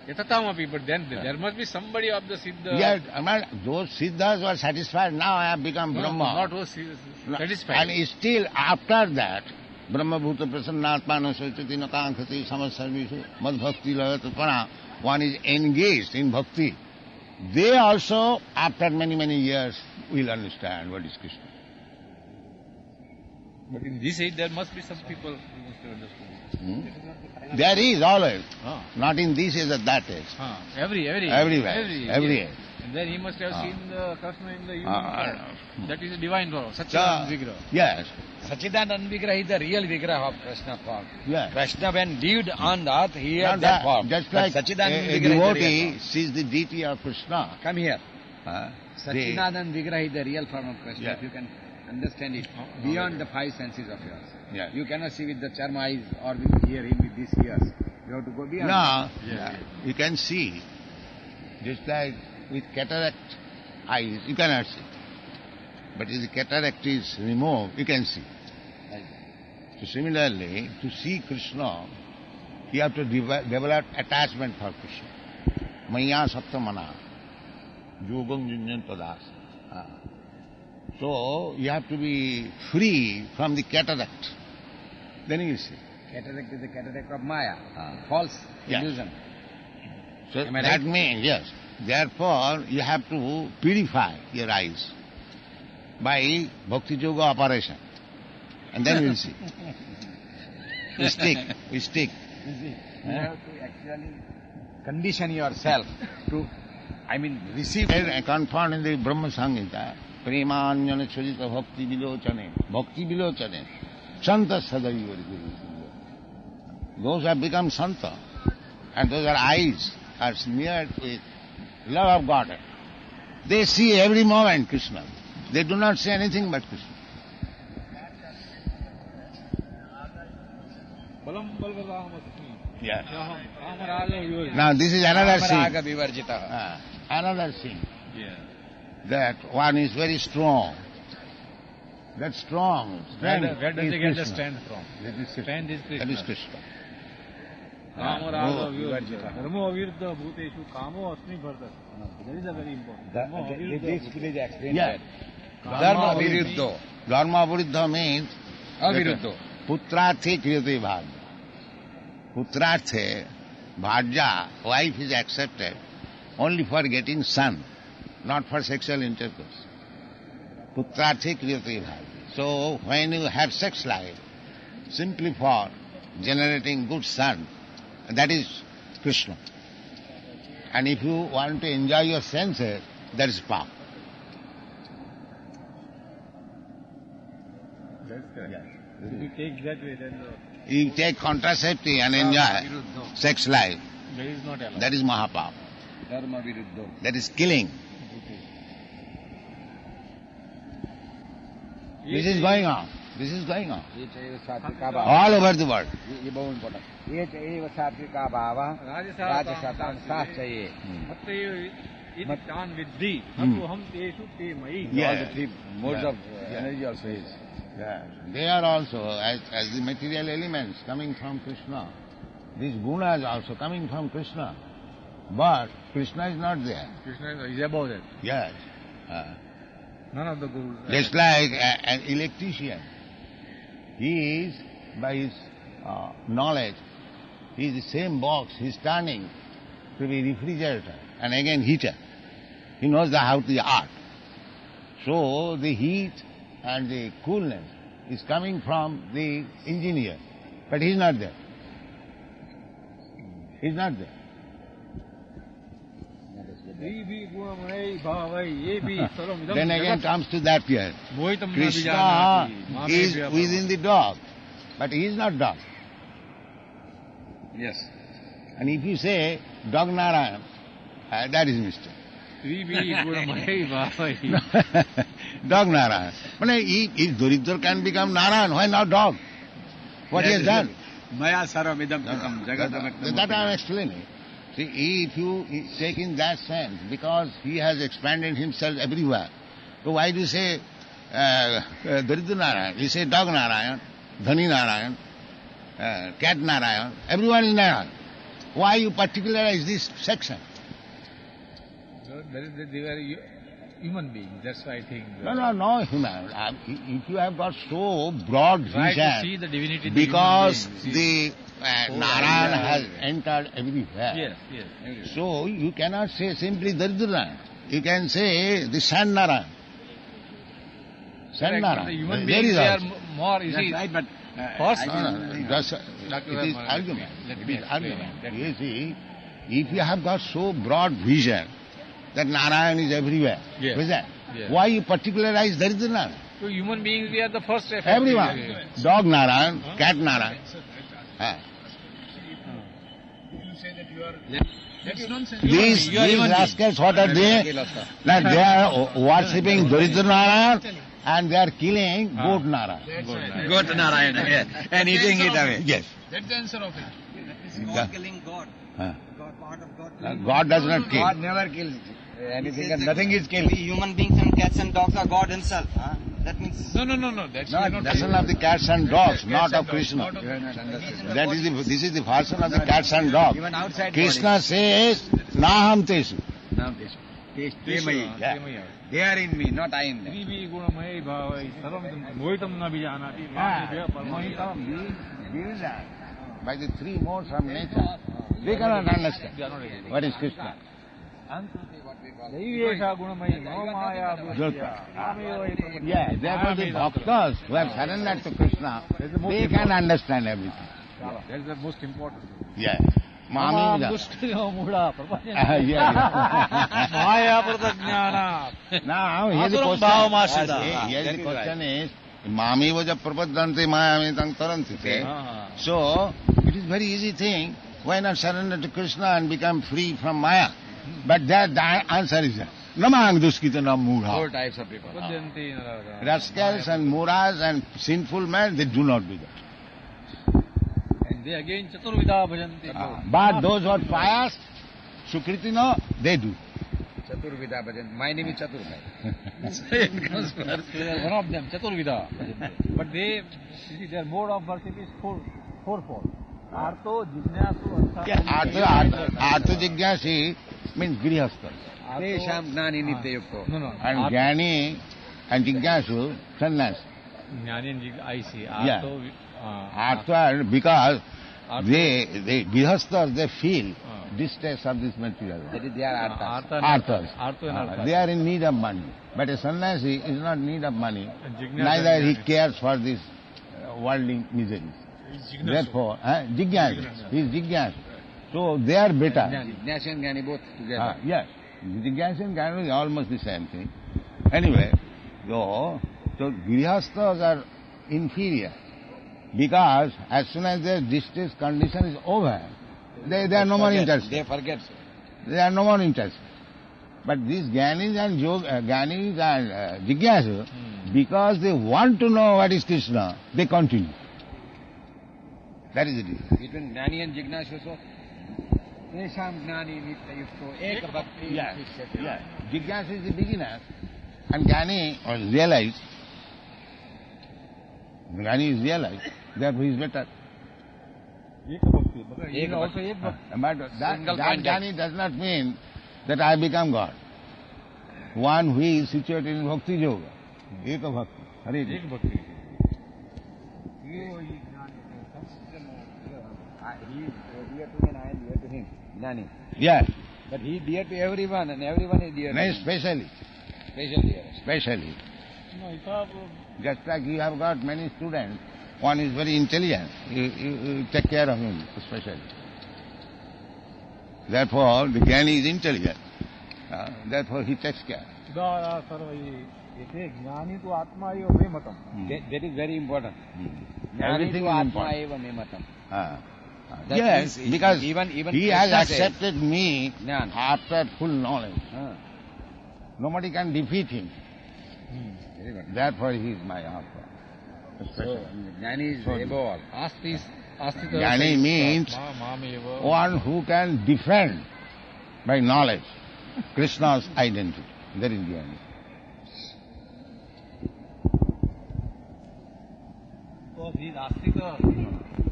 Yatatamapi, but then there must be somebody of the Siddha. Yeah, those siddhas were satisfied. Now I have become No, Brahma. not was satisfied. And still after that, Brahma Bhuta Prasannatmana Sochati Nakankhati Samasarvishu Madbhakti Lagatapana, one is engaged in bhakti. They also, after many years, will understand what is Krishna. But in this age there must be some people who must have understood. There is always. Not in this age, at that age. Everywhere. Everywhere. And then he must have seen the Krishna in the universe. That is a divine power, Satchidananda Vigraha. Yes. Satchidananda Vigraha is the real Vigraha of Krishna form. Yes. Krishna when lived on the earth, he had Not that form. Just But like Satchidananda a Vigraha is the real devotee form. sees the deity of Krishna. Come here. They- Satchidananda Vigraha is the real form of Krishna. Yeah. If you can understand it beyond the 5 senses of yours. Yeah. You cannot see with the charm eyes or with hear him with these ears. You have to go beyond. Now, Yeah. you can see, just like with cataract eyes, you cannot see. But if the cataract is removed, you can see. So similarly, to see Krishna, you have to develop attachment for Krishna. Maya Sattamana, Yogam Junyan Padas. So you have to be free from the cataract. Then you see. Cataract is the cataract of Maya. False Yeah. illusion. So Am I that right? means, yes. Therefore, you have to purify your eyes. by Bhakti Yoga operation. And then we'll see. We stick. You have to actually condition yourself to, receive. Confirmed in the Brahma Samhita, Premanyana Churita Bhakti Vilochane, Santa Sadaivari. Those have become Santa, and those are eyes are smeared with love of God. They see every moment Krishna. They do not say anything but Krishna. Yeah. Now this is another scene. Another scene. Yeah. That one is very strong. That strong strength Where does is he get the Krishna. strength from? That is Krishna. Strength is Krishna. That is Krishna. Kamo Vivarjita. Dharmo aviruddha bhuteshu kamo asmi bhardat. That is a very important. This village explained Yeah. that. Dharma viruddho. Dharma viruddha means Aviruddho. putrarthe kriyate bhajya. Putrarthe, bhajya, wife is accepted only for getting son, not for sexual intercourse. Putrarthe kriyate bhajya. So when you have sex life, simply for generating good son, that is Krishna. And if you want to enjoy your senses, that is Papa. That's correct. If you take that way, then You take contraceptive and enjoy sex life, that is not allowed. that is Mahapapa. Dharma viruddho. That is killing. This is going on. This is going on. ये चाहिए सात्विका भाव. All over the world. ये बहुत important. ये चाहिए सात्विका भाव. राजसातान साथ चाहिए. Iti tan viddhi, hum teshu te mai. Yeah. All the three modes of energy also is. Yeah. They are also, as the material elements coming from Krishna. These gunas also coming from Krishna. But Krishna is not there. Krishna is above that. Yes. None of the gurus. Just like an electrician. He is, by his knowledge, he is the same box, he is turning to be refrigerator and again heater. He knows how the art. So the heat and the coolness is coming from the engineer. But he is not there. He is not there. Then again comes to that here. Krishna is within the dog, but he is not dog. Yes. And if you say dog Narayan, that is mistake. Dog Narayan. But if Duridhar can become Narayan, why not dog? What he has done? Maya sarvamidam prakam jagatam. That I am explaining. See, if you take in that sense, because he has expanded himself everywhere, so why do you say Duridhar Narayan? You say dog Narayan, Dhani Narayan, cat Narayan, everyone is Narayan. Why you particularize this section? They were human beings, that's why I think. No human. If you have got so broad Try vision, to see the divinity in because human beings. the Narayan has entered everywhere. Yes. So you cannot say simply Daridra. You can say the San Narayan. San Correct, but Narayan. the human There beings, is they are also. more, you see. Right, but First, It is argument. Let It me is explain. argument. You see, if you have got so broad vision that Narayan is everywhere, Yes. vision, Yes. why you particularize Daridra Narayan? So human beings, we are the first effect. Everyone. Dog Narayan, cat Narayan. These rascals, what are they? Like they are worshipping Daridra Narayan and they are killing goat Narayan. go to Narayana, yeah, and eating it away. Yes. That's the answer of it. God killing God. Huh. Part of God. God does not kill. God never kills anything, and nothing is killed. Human beings and cats and dogs are God himself. Huh? That means No. That's not Version of the cats and dogs, not of Krishna. You have not understood. This is the version of the cats and dogs. Even outside Krishna says, Naham Teshu. Now this. Yeah. They are in me, not I in them. By the three modes of nature, they cannot understand what is Krishna. Ansuti, what we call. ದೈವೇಶ ಗುಣಮಯಿ ನೋ ಮಾಯಾ ಬುದ್ಧಿಯ ಮಾಮೇವ ಹಿ ಪ್ರಪದ್ಯತೆ. Yeah, therefore the bhaktas who have surrendered to Krishna, they can understand everything. That is the most important. Yeah. Mami ಮೂಢ ಪ್ರಪಂಚ yeah. Maya ಪ್ರಜ್ಞಾನ. Now, here the question is, Mami was a prapadante mayami tang tarantite. So, it is very easy thing. Why not surrender to Krishna and become free from Maya? But that the answer is namang duskita nam Four mudha. types of people. ಪ್ರಪದ್ಯಂತೆ Naraka. Rascals and muras and sinful men, they do not do that. And they again chaturvida bhajanti. But those who are pious, Sukritino, they do. Chaturvida bhajan. My name is Chatur. It comes first. One of them, chaturvida bhajanti. But they, you see, their mode of worship is fourfold. Arto, Jignasu, Artha Jigyasi means Grihastha. Tesham gnani nityayukto. No. And Jnani and Jigyasu, sannyas. Jnani and I see. Yeah. Arto, Artha, because Artha. they Grihasthas, they feel distress of this material. That is their arthas. Arthas. Artha and Artha. They are in need of money. But a sannyasi is not in need of money. And Jignasa Neither and he Jnani. cares for this worldly miseries. Therefore, Jigyasu. He is Jigyasu. So they are better. Jnana and Gnani both together. Yes. Jigyasu and Jnana is almost the same thing. Anyway, so Grihasthas are inferior. Because as soon as their distress condition is over, they are no more interested. They forget. They are no more interested. But these Jnanis and Jigyasu, because they want to know what is Krishna, they continue. That is the difference. Between Gnani and Jignasu, so Tesham gnani nityayukto ek bhakti. Yeah. Jigyasu is the beginner, and Jnani realized. Jnani is realized, therefore he is better. Ek bhakti. Ek also ek bhakti. But that Single minded. Jnani does not mean that I become God. One who is situated in Bhakti Yoga. Eka Bhakti. Hare Krishna. Ek bhakti. He is dear to me and I am dear to him. Gnani. Yeah. But he is dear to everyone and everyone is dear to No, him. especially. Special dear. Especially. No, if I Just like you have got many students, one is very intelligent, you take care of him especially. Therefore, the Jnani is intelligent. Therefore, he takes care. Sudara sarvai. Ete jnani tu atma eva me matam. That is very important. Everything is atma important. eva me matam. That Yes, means because even he has Krishna says, accepted me Jnana. after full knowledge. Nobody can defeat him. Very good. Therefore, he is my Atma. So, Gnani is above all. Asti Jnani means one who can defend by knowledge Krishna's identity. That is Jnani. So these Astika,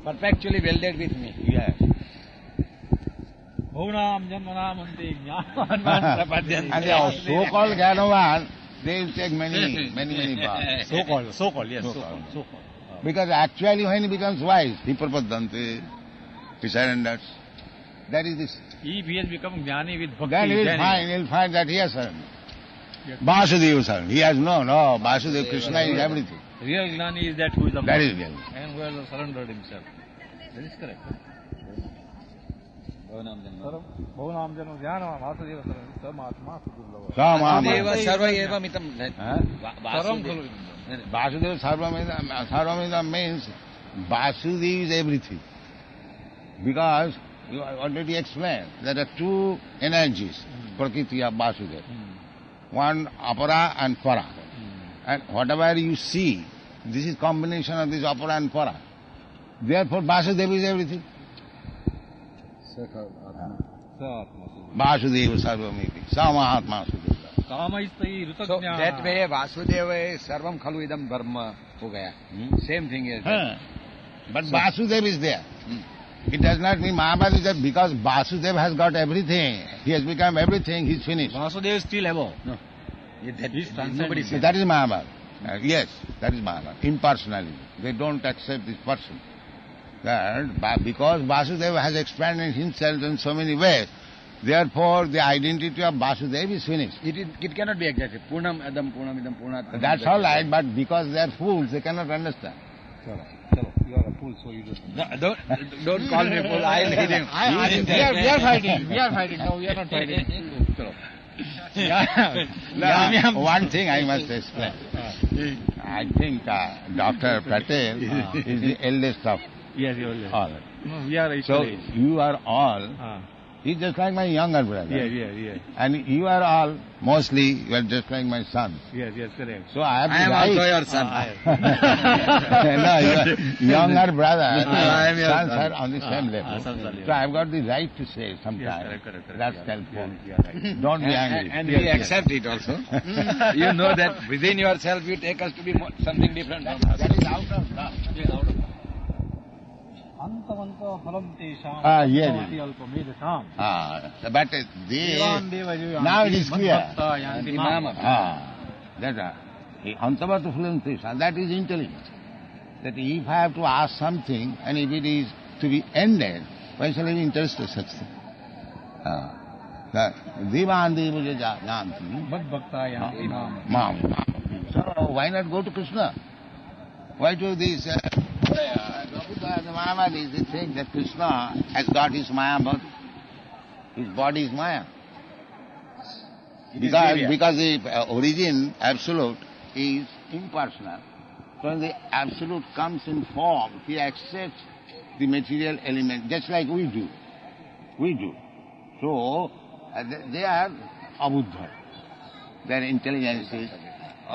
Perfectly welded with me. Yes. Bhunam Janmanam Ante Jnanavan Prapadyante. And the so-called Jnanavan, they will take many paths. So-called, yes, So-called. so-called. Because actually when he becomes wise, he prapadante, he surrenders. That is this. If he has become Jnani with Bhakti, Then he'll find that he has surrendered. Vasudeva surrendered. He has no, Vasudeva, Krishna is everything. real Jnani is that who is the That is real. and who has surrendered himself. That is correct. Bhavanam Janam Jnana Vasudeva Samatma Sudurlava. Deva sarva eva mitam. Saram Khulu. Vasudeva Sarvamidam means Vasudeva is everything. Because you already explained there are two energies, Prakriti of Vasudeva. One apara and para. And whatever you see, this is combination of this apara and para. Therefore Vasudeva is everything. Vasudeva Sarvamiti. Samahatma Sudurlava. Kama istai So Ritagna. that way Vasudeva is sarvam khalu idam dharma ho gaya. Same thing is there. But Vasudeva is there. It does not mean Mahabharata is that because Vasudeva has got everything, he has become everything, he's finished. Vasudeva is still above. No. That He's nobody transcending. says. That is Mahabharata. Yes, that is Mahabharata. Impersonalism. They don't accept this person. That because Vasudeva has expanded himself in so many ways, Therefore, the identity of Vasudeva is finished. It cannot be exactly. Purnam Adam Purnam Idam Purnat. That's all right, but because they are fools, they cannot understand. Chalo, you are a fool, so you don't. No, don't call me fool. I'll hit him. We are fighting. We are fighting. No, we are not fighting. Chalo. Now, one thing I must explain. I think Dr. Patel is the eldest of Yes, you are. all. No, we are So equal age. you are all, he's just like my younger brother. Yes. And you are all, mostly, you are just like my son. Yes, correct. So I have I to am write. also your son. No, your younger brother, I am your sons son. are on the same level. sons are So I have got the right to say sometimes. correct. That's Yeah, helpful. you are right. Don't be angry. And we accept it also. You know that within yourself you take us to be something different. That is out of love. ಅಂತವಂತ ಫಲಂ ತೇಷಾಂ yes. ಭವತಿ ಅಲ್ಪಮೇಧಸಾಂ But now it is clear. ಯಾಂತಿ ಮಾಂ. Antavatu Fulantisha, that is intelligence. That if I have to ask something and if it is to be ended, why shall I be interested in such thing? Devan Devaja Janti. ಮದ್ಭಕ್ತ ಯಾಂತಿ ಮಾಂ. Mom. So why not go to Krishna? Why do this? The Mayavadis, they think that Krishna has got his Maya body. His body is Maya. Because the origin, absolute, is impersonal. So when the absolute comes in form, he accepts the material element, just like we do. So they are abuddha. Their intelligence is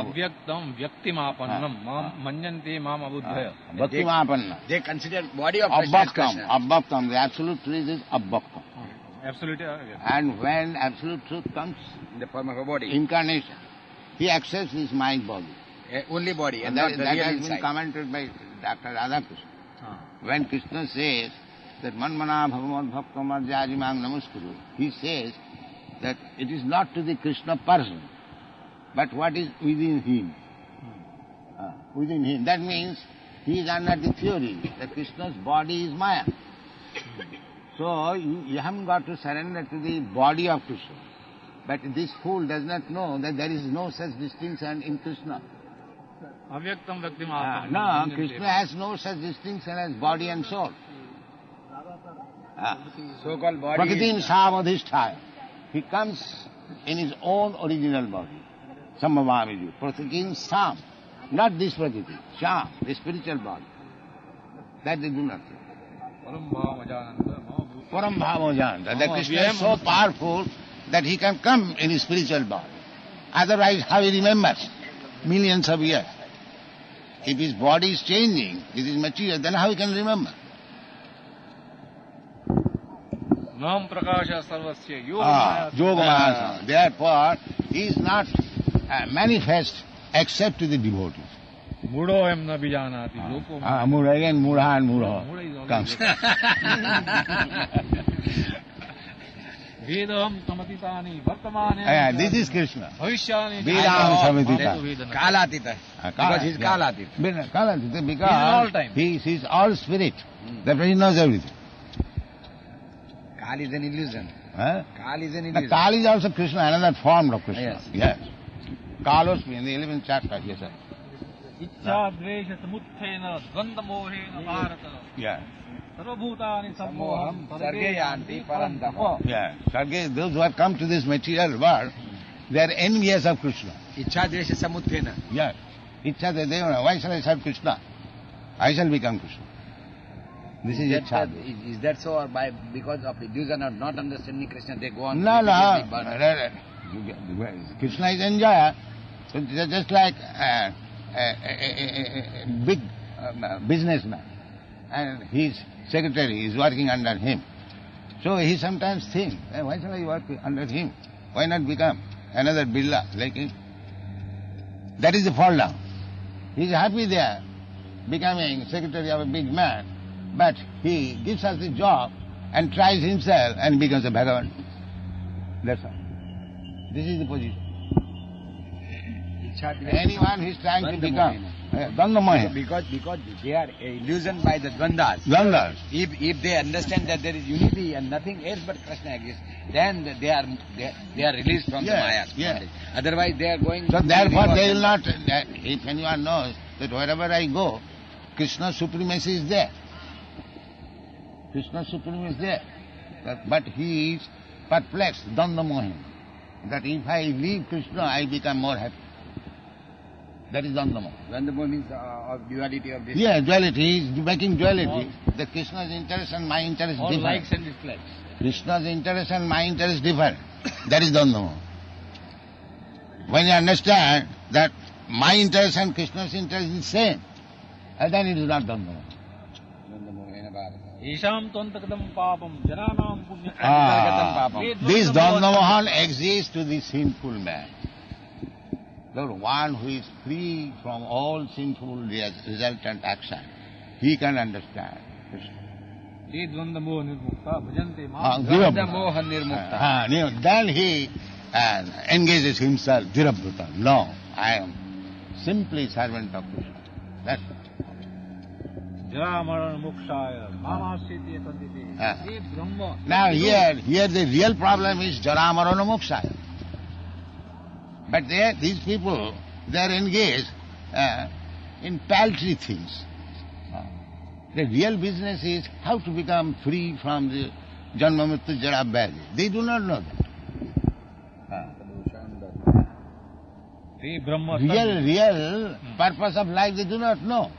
ಅವ್ಯಕ್ತಂ ವ್ಯಕ್ತಿಮಾಪನ್ನಂ ಮಾಂ ಮನ್ಯಂತೆ ಮಾಂ ಅಬುದ್ಧಯ. Bhaktimapanna. They consider body of Krishna as Krishna. Abbaktam. The absolute truth is Abbaktam. Absolutely. And when absolute truth comes, In the form of a body. incarnation, he accepts this mind body. Only body and And not that, the that real has been inside. commented by Dr. Radhakrishna. When Krishna says that Manmana Bhavamad Bhaktam Arjajimang Namaskuru, he says that it is not to the Krishna person, but what is within him. Within him. That means he is under the theory that Krishna's body is Maya. So you haven't got to surrender to the body of Krishna. But this fool does not know that there is no such distinction in Krishna. ಅವ್ಯಕ್ತಂ ವ್ಯಕ್ತಿಮಾಪನ್ನಂ. No, Krishna has no such distinction as body and soul. So-called body. Prakritim samadhisthaya. He comes in his own original body. Samavamiju. Prakritim sam. Not this Prakriti. Sham, the spiritual body. That they do not. ಪರಂ ಭಾವಜಾನಂದ ಮಹಾಭೂತ. Param Bhavajanta. That Krishna is so powerful that he can come in his spiritual body. Otherwise, how he remembers? Millions of years. If his body is changing, it is material, then how he can remember? ನಾಂ ಪ್ರಕಾಶ ಸರ್ವಸ್ಯ Yogamaya. Therefore, he is not manifest except to the devotees. ಮೂಢೋ ಎಂ ನ ಬಿಜಾನಾತಿ ಲೋಕೋ. Mudha again, Mudha and Mudha Mudha is always comes. ವೇದಂ ಸಮತಿತಾನಿ ವರ್ತಮಾನೆ. This is Krishna. ಭವಿಷ್ಯಾನಿ Vedam samitita. Kalatita. Because he's Kalatita. Kalatita, He is because all time. he is all spirit. Therefore he knows everything. Kal is an illusion. Huh? Kal is an The illusion. Kal is also Krishna, another form of Krishna. Yes. Kalosmi in the 11th chapter, yes sir. ಇಚ್ಛಾ ದ್ವೇಷ ಸಮುತ್ಥೇನ ದ್ವಂದ್ವ ಮೋಹೇನ Bharat Yeah. ಸರ್ವಭೂತಾನಿ Sammoham sarge yanti parantapa. Yeah. Sarge, those who have come to this material world, they are envious of Krishna. Ichha dvesha samuthena. Yeah. Ichha Devana, why shall I serve Krishna? I shall become Krishna. This is Ichha. Is that so, or by because of illusion or not understanding Krishna, they go on? No. repeatedly burning? Krishna is enjoyer. So just like a big businessman, and his secretary is working under him. So he sometimes thinks, why shall I work under him? Why not become another Birla like him? That is the fall down. He is happy there, becoming secretary of a big man, but he gives us the job and tries himself and becomes a Bhagavan. That's all. This is the position. Anyone who is trying to become Dvanda-mohin. Because they are illusioned by the Dvandas. Dvandas. If they understand that there is unity and nothing else but Krishna exists, then they are released from the Maya. Yes. Otherwise they are going. So therefore they will not. If anyone knows that wherever I go, Krishna supremacy is there. Krishna supremacy is there. But he is perplexed, Dvanda-mohin. That if I leave Krishna, I become more happy. That is Dvanda-mohin. Dvanda-mohin means of duality of this. Yeah, duality. He is making duality. The Krishna's interest and my interest All different. likes and dislikes. Krishna's interest and my interest different. That is Dvanda-mohin. When you understand that my interest and Krishna's interest is the same, then it is not Dvanda-mohin. Isham Tvantakadam Papam Jananam Punya. This Dvanda-mohin exists to the sinful man. The one who is free from all sinful resultant action, he can understand Krishna. Dvanda-moha nirmukta bhajante Dvanda-moha nirmukta. Then he engages himself, dhirabhuta. No, I am simply servant of Krishna. That's it. Jara Marana Mokshaya Mamasiti Taditi. Brahma. Now here the real problem is Jara Marana Mokshaya. But these people, they are engaged in paltry things. The real business is how to become free from the Janma Mrityu Jara Vyadhi. They do not know that. Real purpose of life they do not know.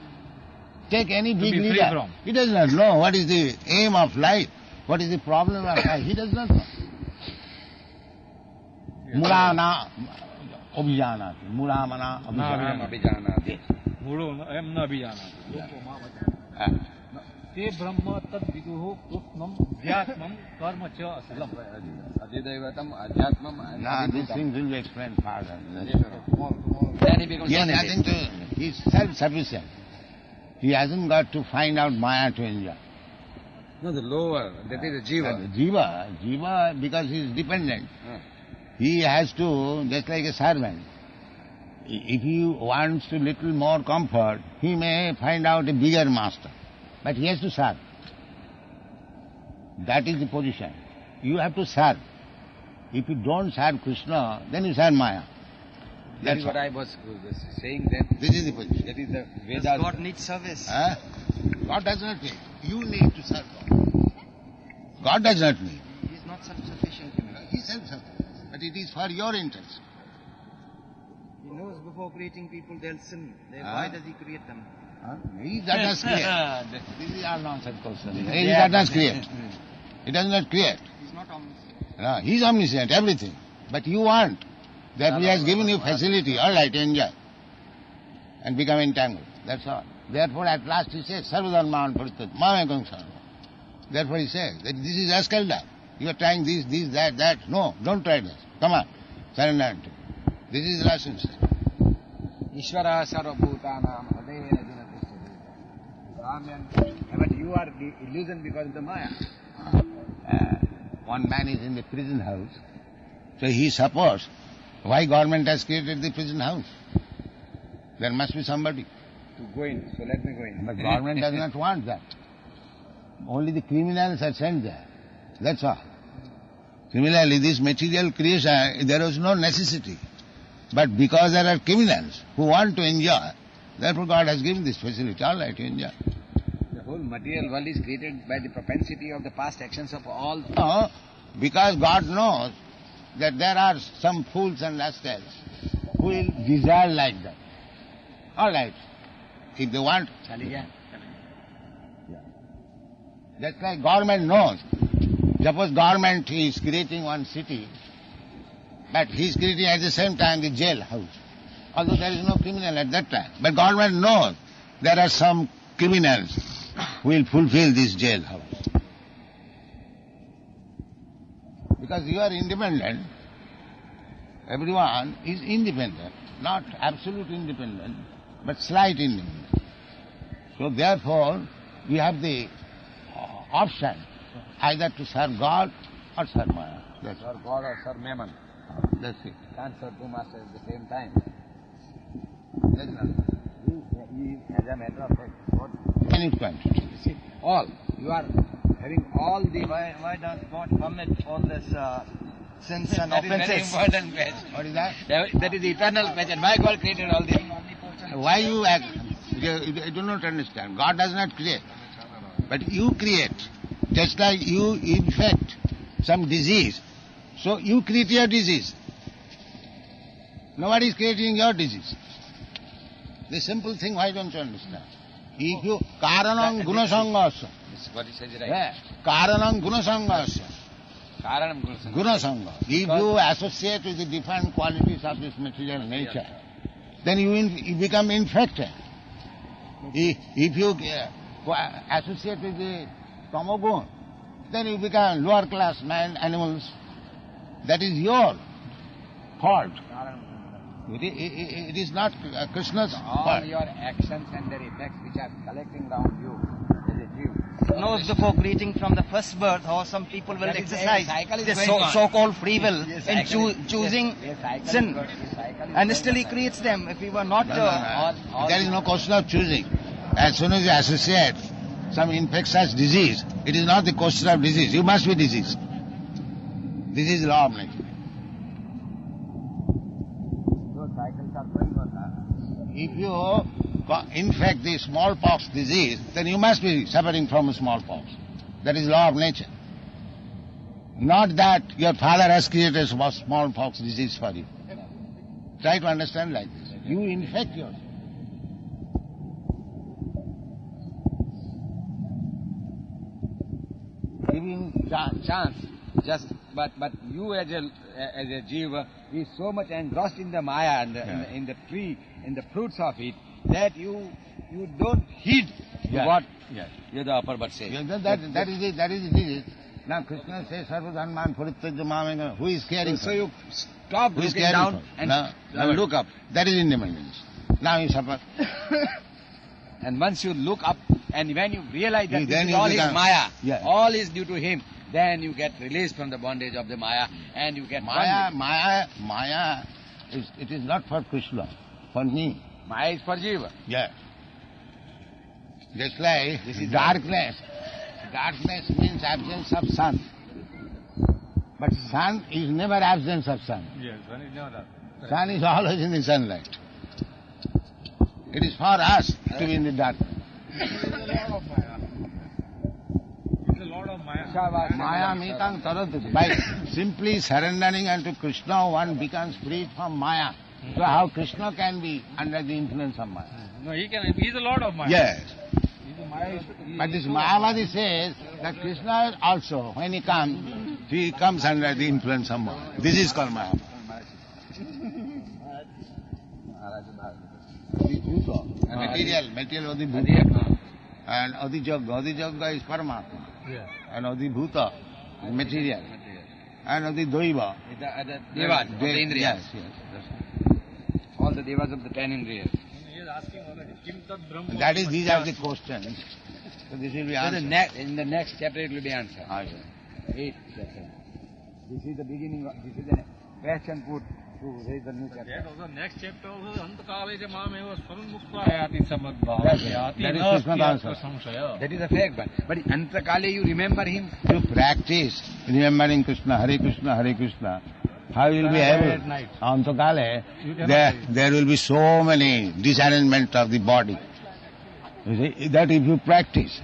Take any big leader. He does not know what is the aim of life, what is the problem of life. He does not know. Murana Abhijanati. Muramana Abhijanati. Muru na Abhijanati. Te Brahma Tad Viduhu Krutnam Vyatmam Karma Cha Asilam. Adidaivatam Adhyatmam. Now these things will be explained further. Then he becomes He has nothing to. He is self-sufficient. He hasn't got to find out Maya to enjoy. No, the lower, that is the Jiva. Jiva, because he is dependent. He has to, just like a servant. If he wants a little more comfort, he may find out a bigger master. But he has to serve. That is the position. You have to serve. If you don't serve Krishna, then you serve Maya. That is what I was saying, that this is the position. That is the Vedas. Does God needs service? God does not need. You need to serve God. God does not need. He is not self-sufficient. He is self-sufficient. But it is for your interest. He knows before creating people they'll sin. Why does he create them? He does not create. This is all nonsense question. He does not create. He does not create. He's not omniscient. No, he is omniscient, everything. But you want. Therefore he has given you facility, all right, enjoy. And become entangled. That's all. Therefore at last he says, Sarvadharman Parityaj, Mamekam Sarva. Therefore he says that this is Askalda. You are trying this, that. No, don't try this. Come on. Surrender. This is relationship. Ishvara sarvabhutanam hadena jinatishya. But you are the illusion because of the Maya. One man is in the prison house. So he supports why government has created the prison house. There must be somebody. To go in, so let me go in. But government does not want that. Only the criminals are sent there. That's all. Similarly, this material creation, there was no necessity. But because there are criminals who want to enjoy, therefore God has given this facility. All right, you enjoy. The whole material world is created by the propensity of the past actions of all. No, because God knows that there are some fools and rascals who will desire like that. All right. If they want. That's like government knows. Suppose government is creating one city, but he is creating at the same time the jail house. Although there is no criminal at that time. But government knows there are some criminals who will fulfill this jail house. Because you are independent, everyone is independent, not absolute independent, but slight independent. So therefore, we have the option either to serve God or serve Maya. Serve God or serve Mammon. That's it. Can't serve two masters at the same time. There's nothing. As a matter of fact, what Any quantity. you see, all you are having all the. Why does God permit all this sins and That is very offenses? important question. What is that? That is the eternal question. Why God created all this? Why you act? You do not understand. God does not create. But you create. Just like you infect some disease. So you create your disease. Nobody is creating your disease. The simple thing, why don't you understand? If you karanam gunasangasya. What he says is right. Yeah. Karanam gunasangasya. Karanam Gunasanga. Gunasanga. If you associate with the different qualities of this material nature, then you become infected. If you associate with the tamogun, then you become lower class man, animals. That is your fault. It is not Krishna's All fault. your actions and their effects which are collecting around you as a Jew. Knows before creating from the first birth how some people will That is the exercise cycle is this going on. so-called free will Yes, in cycle is- choosing yes, cycle sin. is- yes, cycle is And going still he on. creates them. If he were not... No, no, no. all There is the- no question of choosing. As soon as you associate some infectious disease, it is not the question of disease. You must be diseased. This is law of nature. Those cycles are going on. If you infect the smallpox disease, then you must be suffering from smallpox. That is law of nature. Not that your father has created smallpox disease for you. Try to understand like this. You infect yourself. Giving chance, just but you as a jiva is so much engrossed in the maya and in the tree, in the fruits of it, that you don't heed Yeah. what Yes. the upper bird says. Yeah, that is it. That is it. Now Krishna says, Sarvadhanman Purityajya Mamena. Who is caring So for you stop Who is looking caring down for? and, No, and look up. That is independence. Now you suffer. And once you look up, and when you realize that Then this is you all become- is Maya, Yeah. all is due to him, then you get released from the bondage of the Maya, and you get Maya, one Maya, it is not for Krishna, for me. with- Maya is for Jiva. Yeah. Just like This is darkness. Darkness means absence of sun. But sun is never absence of sun. Yes, one is never that. Sun is always in the sunlight. It is for us to be in the darkness. It's a lot of Maya. Maya mitang taradati. By simply surrendering unto Krishna, one becomes freed from Maya. So how Krishna can be under the influence of Maya? No, he's a lot of Maya. Yes. He's a Maya. But this Mayavadi says that Krishna also, when he comes under the influence of Maya. This is called Maya. Material Adi Bhuta. And Adi Jagga is Paramatma. Yeah. And Adi Bhuta is material. And Adi Daiva. The devas of the Indriyas. Yes, yes. All the devas of the 10 Indriyas. He is asking already. Kim Tat Brahma. That is, these are the questions. So this will be So answered. in the next chapter it will be answered. Ah, yes. 8th chapter. This is the beginning, this is the question put to raise the new That chapter. also next chapter also Antakale ja Mameva Swaramukta Hayati Samadbhava Yes, Hayati that is Nasti Krishna's answer. Atma Samshaya. That is a fact, but in Antakale you remember him. To practice remembering Krishna, Hare Krishna, Hare Krishna, how you will be able? At night. Antokale, You cannot there will be so many disarrangement of the body. You see, that if you practice,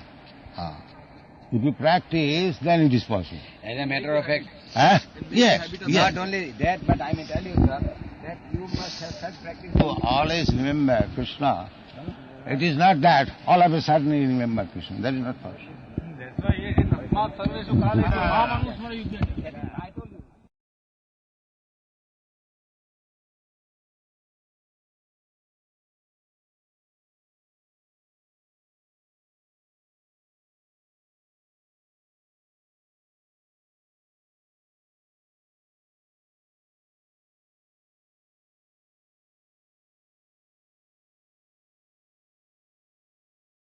if you practice, then it is possible. As a matter of fact, Huh? Yes, not yes. only that, but I may tell you, sir, that you must have such practice. So always remember Krishna. It is not that all of a sudden you remember Krishna. That is not possible. That's why in Atma Sarveshu Kale Mahamanusmara Yudhya.